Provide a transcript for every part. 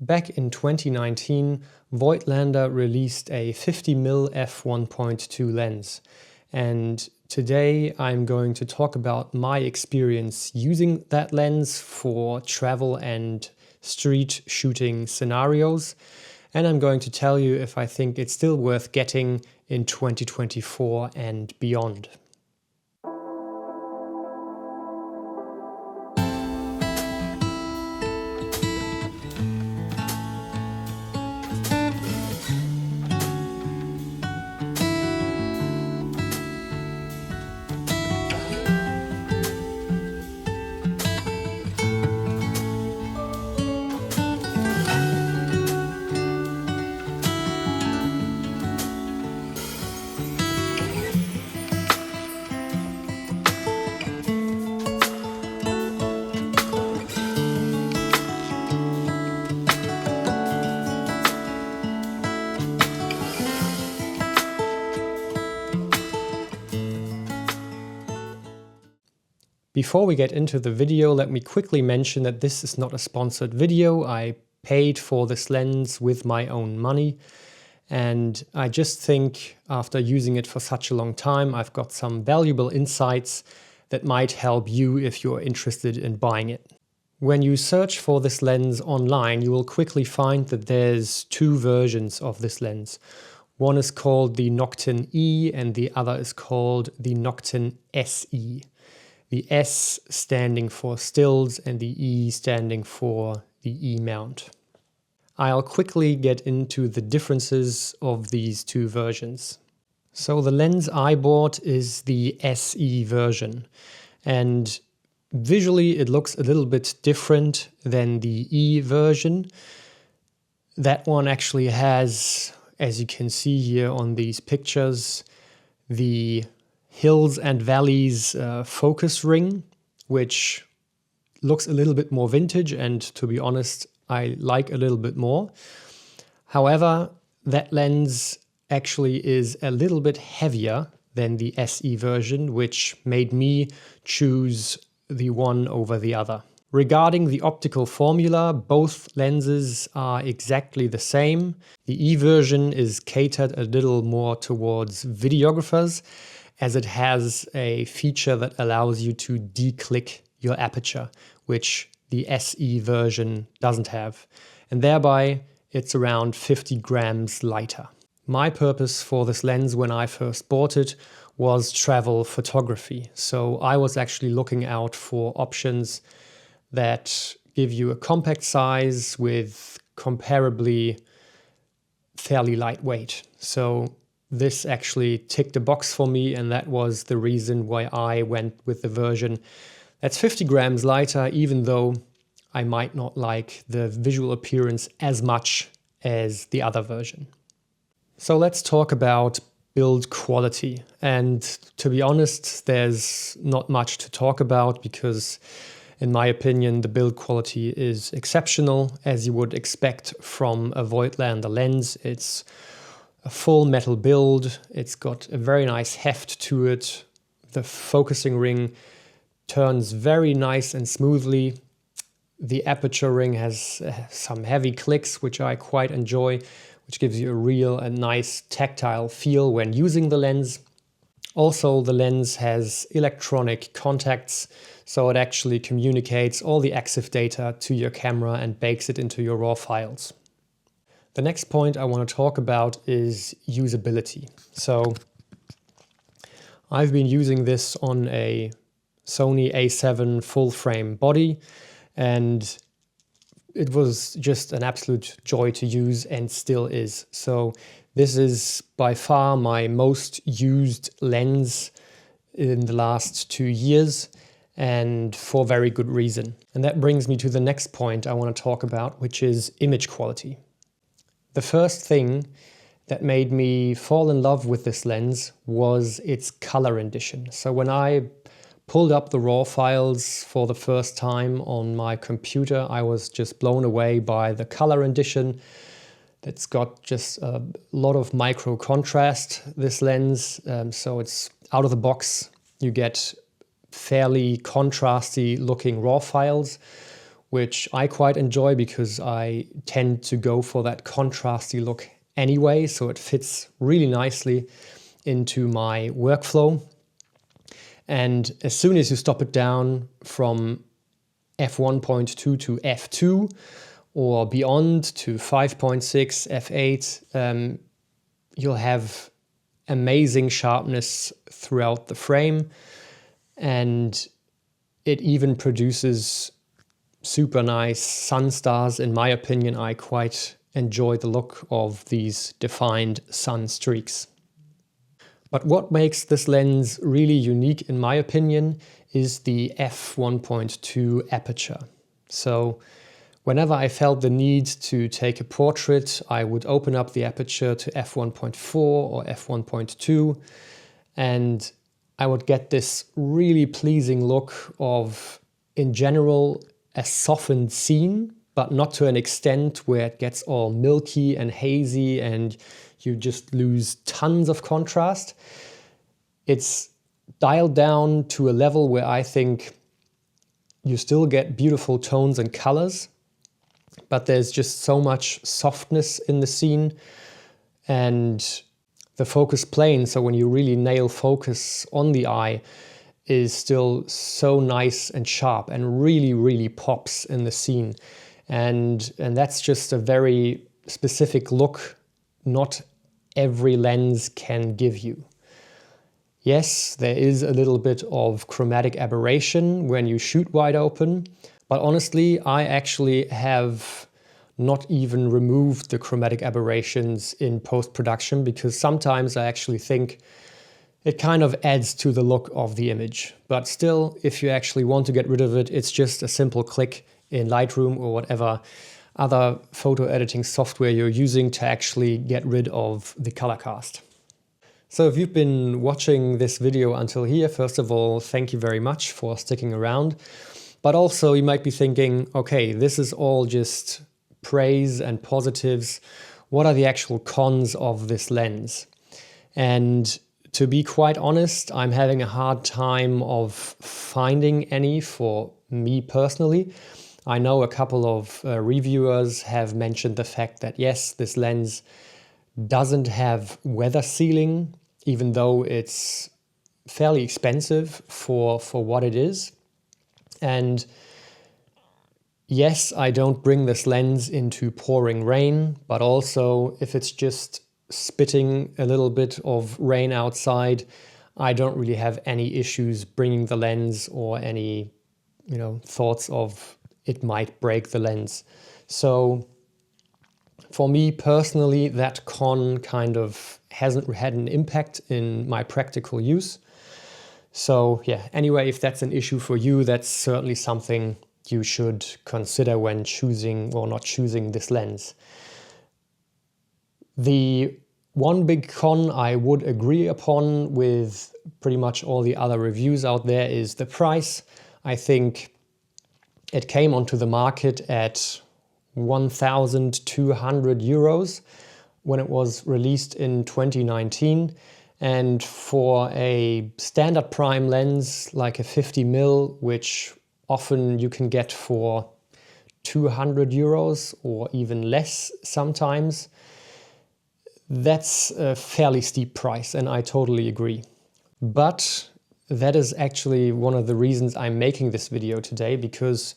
Back in 2019, Voigtländer released a 50mm f1.2 lens, and today I'm going to talk about my experience using that lens for travel and street shooting scenarios, and I'm going to tell you if I think it's still worth getting in 2024 and beyond. Before we get into the video, let me quickly mention that this is not a sponsored video. I paid for this lens with my own money, and I just think after using it for such a long time, I've got some valuable insights that might help you if you're interested in buying it. When you search for this lens online, you will quickly find that there's two versions of this lens. One is called the Nokton E and the other is called the Nokton SE. The S standing for stills and the E standing for the E mount. I'll quickly get into the differences of these two versions. So the lens I bought is the SE version, and visually it looks a little bit different than the E version. That one actually has, as you can see here on these pictures, the hills and valleys focus ring, which looks a little bit more vintage, and to be honest, I like a little bit more. However, that lens actually is a little bit heavier than the SE version, which made me choose the one over the other. Regarding the optical formula, both lenses are exactly the same. The E version is catered a little more towards videographers, as it has a feature that allows you to declick your aperture, which the SE version doesn't have. And thereby, it's around 50 grams lighter. My purpose for this lens when I first bought it was travel photography. So I was actually looking out for options that give you a compact size with comparably fairly lightweight. So this actually ticked a box for me, and that was the reason why I went with the version that's 50 grams lighter, even though I might not like the visual appearance as much as the other version. So let's talk about build quality. And to be honest, there's not much to talk about because, in my opinion, the build quality is exceptional, as you would expect from a Voigtländer lens. It's a full metal build, it's got a very nice heft to it, the focusing ring turns very nice and smoothly, the aperture ring has some heavy clicks which I quite enjoy, which gives you a real and nice tactile feel when using the lens. Also, the lens has electronic contacts, so it actually communicates all the EXIF data to your camera and bakes it into your RAW files. The next point I want to talk about is usability. So I've been using this on a Sony A7 full frame body, and it was just an absolute joy to use and still is. So this is by far my most used lens in the last 2 years, and for very good reason. And that brings me to the next point I want to talk about, which is image quality. The first thing that made me fall in love with this lens was its color rendition. So when I pulled up the RAW files for the first time on my computer, I was just blown away by the color rendition. It's got just a lot of micro contrast, this lens, so it's out of the box. You get fairly contrasty looking RAW files, which I quite enjoy because I tend to go for that contrasty look anyway, so it fits really nicely into my workflow. And as soon as you stop it down from f1.2 to f2 or beyond to 5.6, f8, you'll have amazing sharpness throughout the frame, and it even produces super nice sun stars. In my opinion, I quite enjoy the look of these defined sun streaks. But what makes this lens really unique, in my opinion, is the f1.2 aperture. So whenever I felt the need to take a portrait, I would open up the aperture to f1.4 or f1.2, and I would get this really pleasing look of, in general, a softened scene, but not to an extent where it gets all milky and hazy and you just lose tons of contrast. It's dialed down to a level where I think you still get beautiful tones and colors, but there's just so much softness in the scene, and the focus plane, so when you really nail focus on the eye, is still so nice and sharp and really pops in the scene. And that's just a very specific look not every lens can give you. Yes, there is a little bit of chromatic aberration when you shoot wide open, but honestly, I actually have not even removed the chromatic aberrations in post-production, because sometimes I actually think it kind of adds to the look of the image. But still, if you actually want to get rid of it, it's just a simple click in Lightroom or whatever other photo editing software you're using to actually get rid of the color cast. So if you've been watching this video until here, first of all, thank you very much for sticking around. But also you might be thinking, okay, this is all just praise and positives. What are the actual cons of this lens? And to be quite honest, I'm having a hard time of finding any for me personally. I know a couple of reviewers have mentioned the fact that yes, this lens doesn't have weather sealing, even though it's fairly expensive for what it is. And yes, I don't bring this lens into pouring rain, but also if it's just spitting a little bit of rain outside, I don't really have any issues bringing the lens or any, thoughts of it might break the lens. So for me personally, that con kind of hasn't had an impact in my practical use. So yeah, anyway, if that's an issue for you, that's certainly something you should consider when choosing or not choosing this lens. The one big con I would agree upon with pretty much all the other reviews out there is the price. I think it came onto the market at 1,200 euros when it was released in 2019. And for a standard prime lens like a 50mm, which often you can get for 200 euros or even less sometimes, that's a fairly steep price, and I totally agree. But that is actually one of the reasons I'm making this video today, because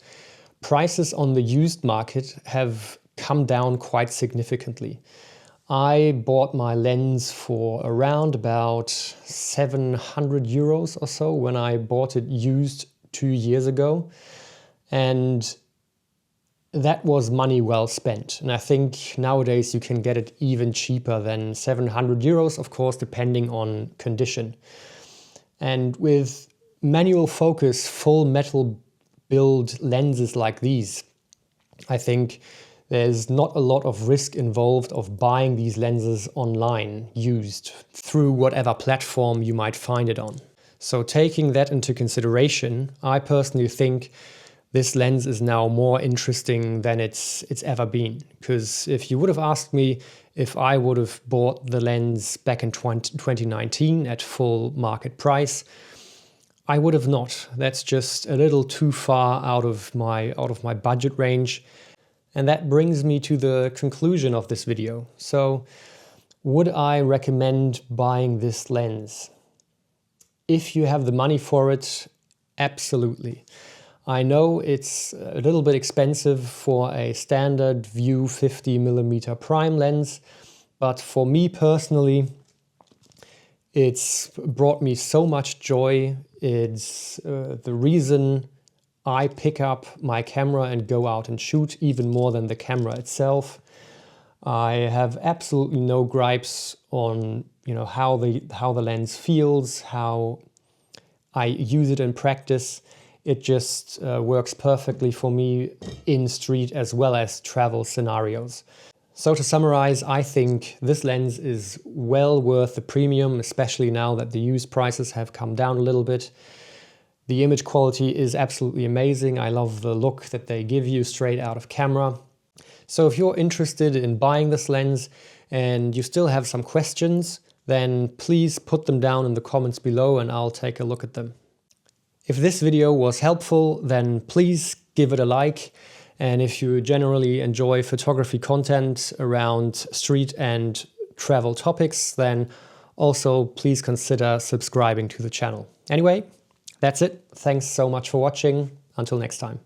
prices on the used market have come down quite significantly. I bought my lens for around about 700 euros or so when I bought it used 2 years ago. And that was money well spent. And I think nowadays you can get it even cheaper than 700 euros, of course, depending on condition. And with manual focus, full metal build lenses like these, I think there's not a lot of risk involved of buying these lenses online, used, through whatever platform you might find it on. So taking that into consideration, I personally think this lens is now more interesting than it's ever been. Because if you would have asked me if I would have bought the lens back in 2019 at full market price, I would have not. That's just a little too far out of my budget range. And that brings me to the conclusion of this video. So, would I recommend buying this lens? If you have the money for it, absolutely. I know it's a little bit expensive for a standard view 50mm prime lens, but for me personally, it's brought me so much joy. It's the reason I pick up my camera and go out and shoot even more than the camera itself. I have absolutely no gripes on how the lens feels, how I use it in practice. It just works perfectly for me in street as well as travel scenarios. So to summarize, I think this lens is well worth the premium, especially now that the used prices have come down a little bit. The image quality is absolutely amazing. I love the look that they give you straight out of camera. So if you're interested in buying this lens and you still have some questions, then please put them down in the comments below and I'll take a look at them. If this video was helpful, then please give it a like. And if you generally enjoy photography content around street and travel topics, then also please consider subscribing to the channel. Anyway, that's it. Thanks so much for watching. Until next time.